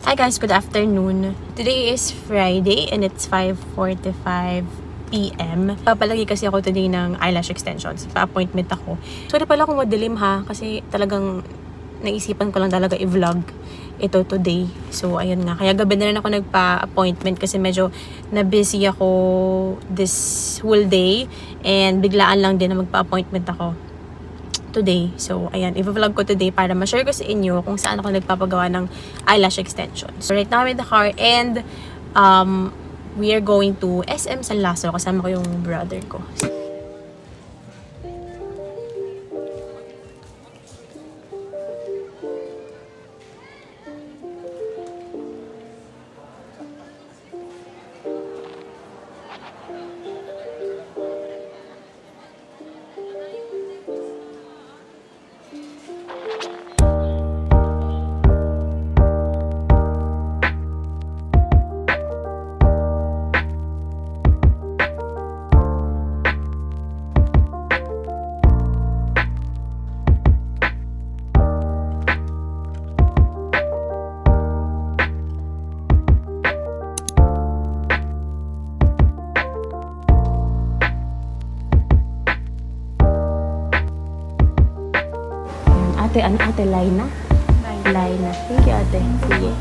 Hi guys, good afternoon. Today is Friday and it's 5:45 PM. Papalagi kasi ako today ng eyelash extensions. Pa-appointment ako. Sorry pala kung madilim ha, kasi talagang naisipan ko lang talaga i-vlog ito today. So, ayun nga. Kaya gabi na rin ako nagpa-appointment kasi medyo na-busy ako this whole day and biglaan lang din na magpa-appointment ako today. So, ayan, i-vlog ko today para ma-share ko sa inyo kung saan ako nagpapagawa ng eyelash extensions. So, right now I'm in the car and we are going to SM San Lazaro. Kasama ko yung brother ko. Ate, Laina? Laina. Thank you, ate. Sige.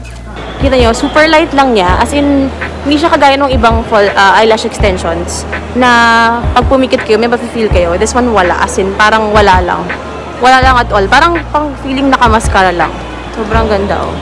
Kita nyo, super light lang niya. As in, hindi siya kagaya ng ibang eyelash extensions na pag pumikit kayo, may mafe-feel kayo. This one wala. As in, parang wala lang. Wala lang at all. Parang pang feeling naka-mascara lang. Sobrang ganda, oh.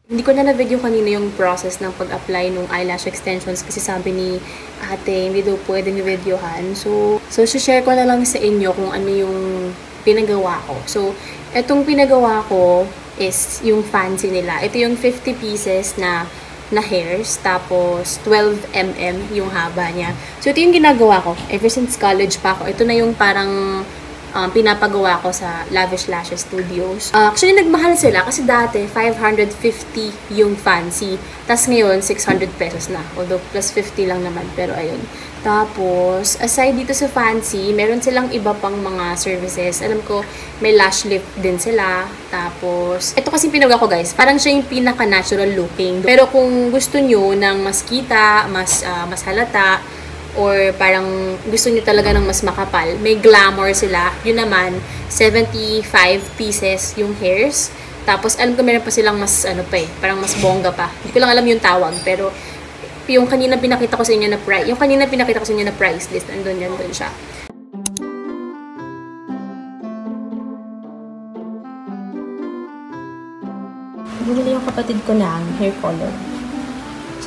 Hindi ko na na-video kanina yung process ng pag-apply ng eyelash extensions kasi sabi ni ate, hindi daw pwede ni-videohan. So share ko na lang sa inyo kung ano yung pinagawa ko. So, etong pinagawa ko is yung fancy nila. Ito yung 50 pieces na hairs, tapos 12 mm yung haba niya. So, ito yung ginagawa ko. Ever since college pa ako, ito na yung parang pinapagawa ko sa Lavish Lashes Studios. Actually, nagmahal sila kasi dati 550 yung fancy. Tapos ngayon, 600 pesos na. Although, plus 50 lang naman. Pero ayun. Tapos, aside dito sa fancy, meron silang iba pang mga services. Alam ko, may lash lift din sila. Tapos, ito kasi pinagawa ko guys. Parang siya yung pinaka-natural looking. Pero kung gusto nyo ng mas kita, mas halata, or parang gusto niyo talaga ng mas makapal, may glamour sila. Yun naman, 75 pieces yung hairs. Tapos, alam ko meron pa silang mas, parang mas bongga pa. Hindi ko lang alam yung tawag, pero yung kanina pinakita ko sa inyo na price list, nandun siya. Bumili yung kapatid ko ng hair color.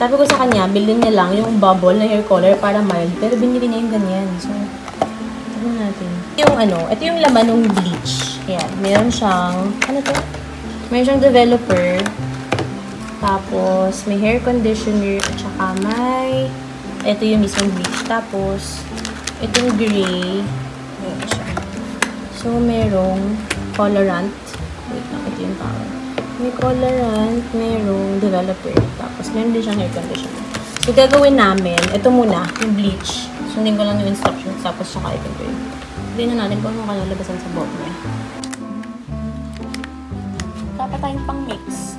Sabi ko sa kanya, bilhin niya lang yung bubble na hair color para mild. Pero binili niya yung ganyan. So, tignan natin. Ito yung laman ng bleach. Ayan. Meron siyang, Meron siyang developer. Tapos, may hair conditioner. At saka ito yung mismong bleach. Tapos, itong gray. Ayan siya. So, merong colorant. Wait lang, ito yung tawag. May colorant, merong developer. Tapos, meron din siyang hair conditioner. So, gagawin namin, ito muna, yung bleach. Sundin ko lang yung instructions, tapos saka i-control. Hindi na natin kung ano kalalabasan sa buhok niya. Dapat tayong pang mix.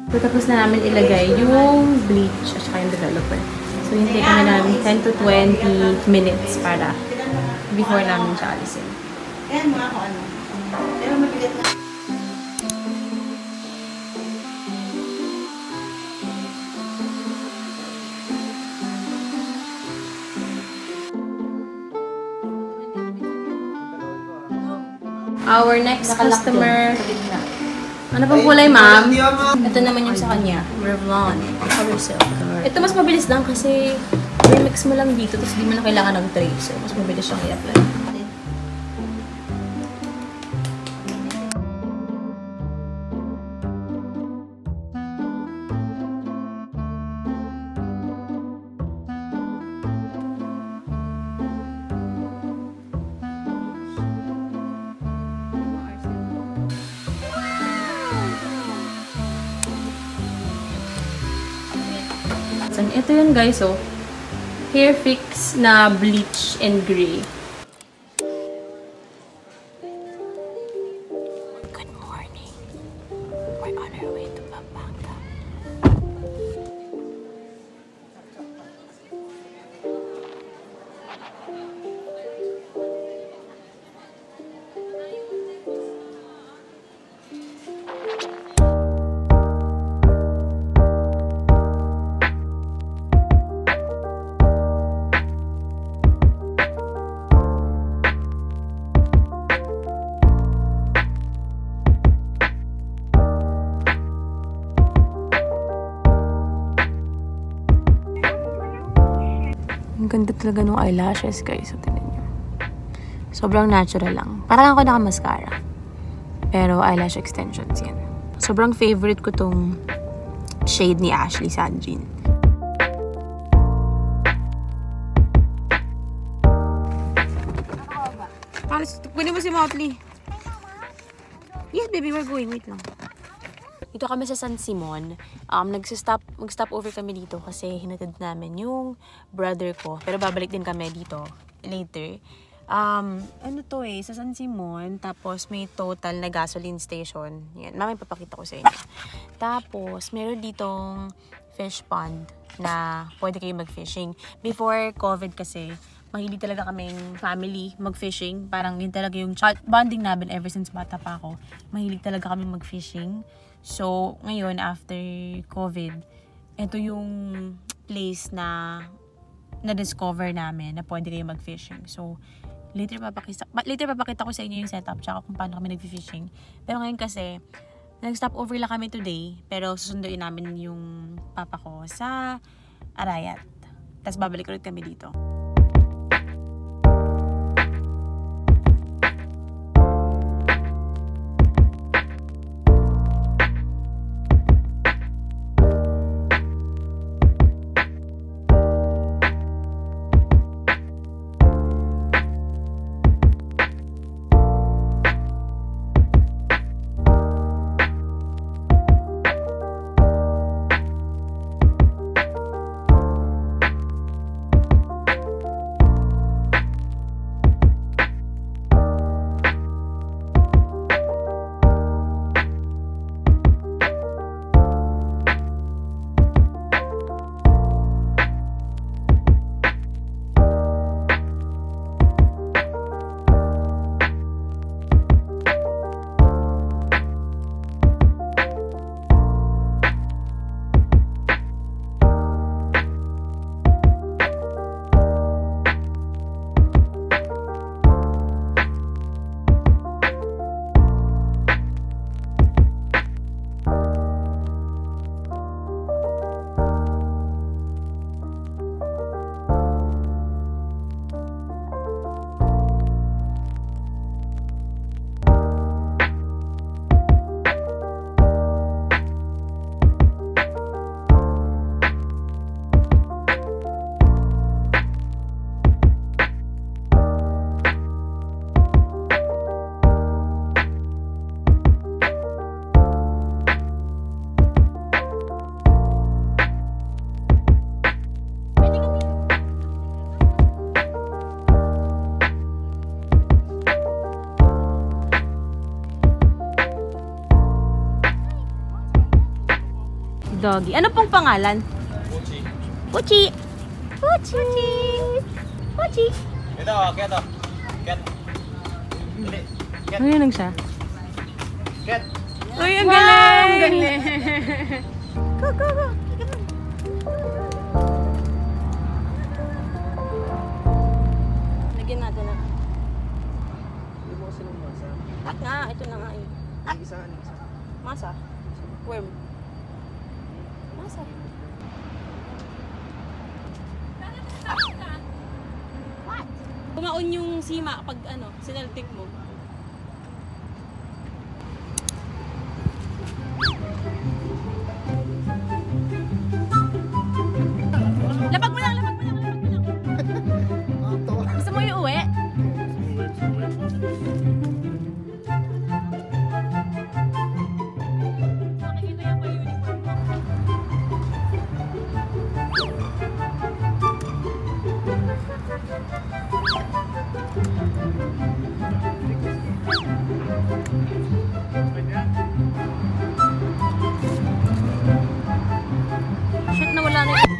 So, tapos na namin ilagay yung bleach at saka yung developer. So, hintay kami namin 10 to 20 minutes para before namin siya alisin. Ayan mga kung ano. Pero mabigat na. Our next customer. Ano pang kulay, ma'am? Ito naman yung sa kanya. Revlon. Color silk. Ito mas mabilis lang kasi remix mo lang dito tapos di mo na kailangan ng tray. So, mas mabilis siyang i-apply. Ito yun guys, oh. Hair fix na bleach and gray. Good morning. We're on our way to Pampanga. Ang ganda talaga ng eyelashes, guys. So, tingnan nyo. Sobrang natural lang. Parang ako naka-mascara. Pero eyelash extensions yan. Sobrang favorite ko tong shade ni Ashley Sandrine. Pwede mo si Motley. Yes, baby, we're going. Wait lang. Dito kami sa San Simon. Mag-stop over kami dito kasi hinatid namin yung brother ko. Pero babalik din kami dito later. Ano to sa San Simon. Tapos may total na gasoline station. Yan, mamaya papakita ko sa inyo. Tapos meron ditong fish pond na pwede kayo mag-fishing. Before COVID kasi, mahilig talaga kaming family mag-fishing. Parang yun talaga yung bonding namin ever since bata pa ako. Mahilig talaga kaming mag-fishing. So, ngayon, after COVID, ito yung place na na-discover namin na pwede kayo mag-fishing. So, later papakita ko sa inyo yung setup tsaka kung paano kami nag-fishing. Pero ngayon kasi, nag-stop over lang kami today, pero susunduin namin yung papa ko sa Arayat. Tapos babalik ulit kami dito. Doggy. Ano pong pangalan? Puchi. Puchi. Puchi. Puchi. Ito, ket. Ket. Ano lang siya? Ket. Uy, ang galing! Ang galing! Go, go, go! Lagyan natin na. Hindi mo kasi ng masa. Isa, ano isa? Masa. Worm. Masa. What? Pumaon yung sima pag ano, sinaltik mo. Lapag mo lang, lapag mo lang, lapag mo lang. Gusto mo yung uwi? Nakikita yan pa uniform mo. Shit, nawala na yun.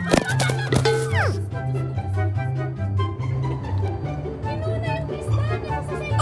Inuna yung isda niya sa sayo.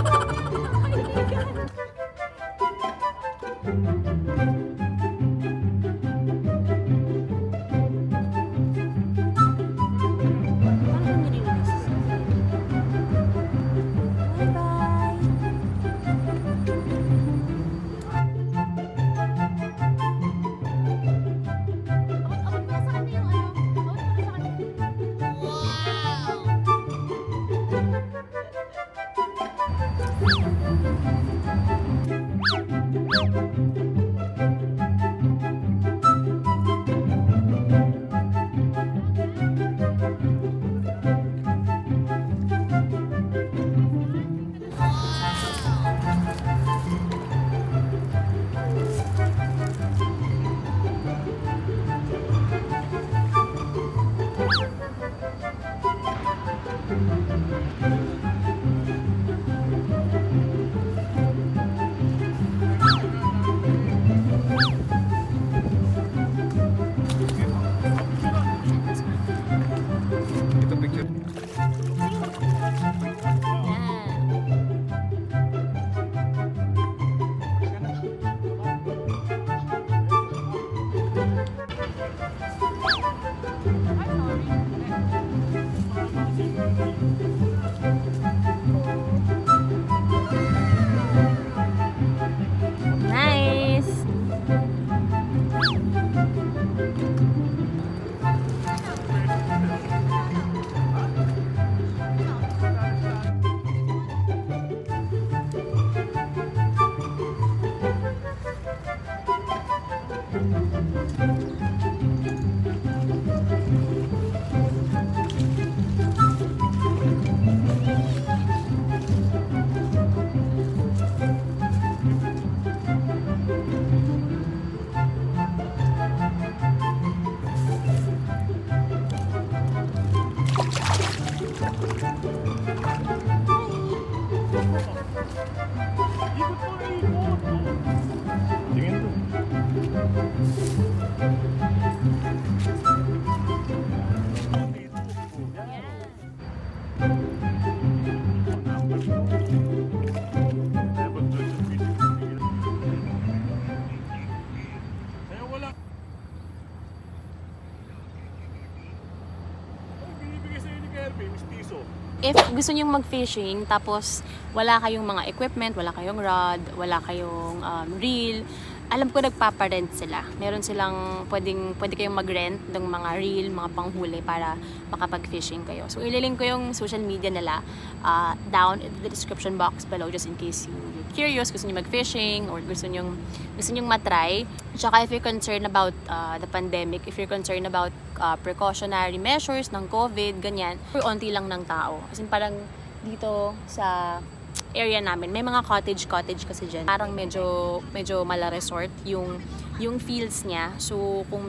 Ito picture. Nice! Tingin to. If gusto nyo mag-fishing, tapos wala kayong mga equipment, wala kayong rod, wala kayong reel, alam ko nagpaparent sila. Meron silang pwede kayong mag-rent ng mga reel, mga panghuli para makapag-fishing kayo. So, ililink ko yung social media nila down in the description box below just in case you're curious, gusto nyo mag-fishing, or gusto nyo matry. Tsaka if you're concerned about the pandemic, if you're concerned about precautionary measures ng COVID, ganyan, onti lang ng tao. Kasi parang dito sa area namin, may mga cottage kasi dyan. Parang medyo mala resort yung fields niya. So, kung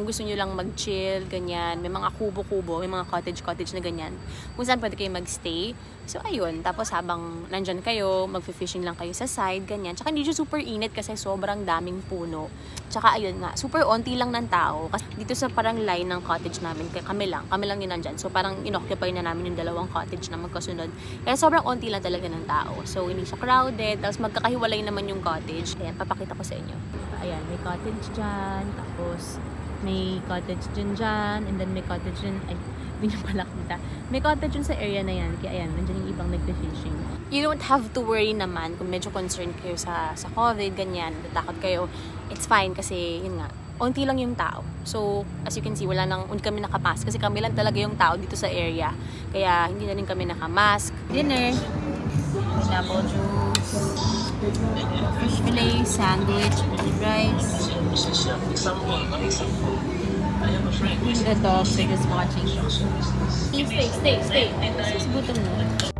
gusto nyo lang mag-chill, ganyan, may mga kubo-kubo, may mga cottage na ganyan, kung saan pwede kayo mag-stay. So, ayun. Tapos, habang nandyan kayo, mag-fishing lang kayo sa side, ganyan. Tsaka, hindi siya super init kasi sobrang daming puno. Tsaka, ayun nga, super onti lang ng tao. Kasi dito sa parang line ng cottage namin, kami lang yung nandyan. So, parang inoccupy na namin yung dalawang cottage na magkasunod. Kaya sobrang onti lang talaga ng tao. So, hindi siya crowded. Tapos, magkakahiwalay naman yung cottage. Ayan, papakita ko sa inyo. Ayan, may cottage dyan, tapos may cottage dyan, and then may cottage dyan, Hindi nyo pala kita. May cottage yun sa area na yan. Kaya ayan, nandiyan yung ibang nagpe-fishing. You don't have to worry naman kung medyo concerned kayo sa COVID, ganyan, natakot kayo. It's fine kasi, yun nga, onti lang yung tao. So, as you can see, hindi kami nakamask kasi kami lang talaga yung tao dito sa area. Kaya, hindi na rin kami nakamask. Dinner. Pineapple juice. Fish fillet, sandwich, rice. The dogs are just watching. Stay. Gutom mo.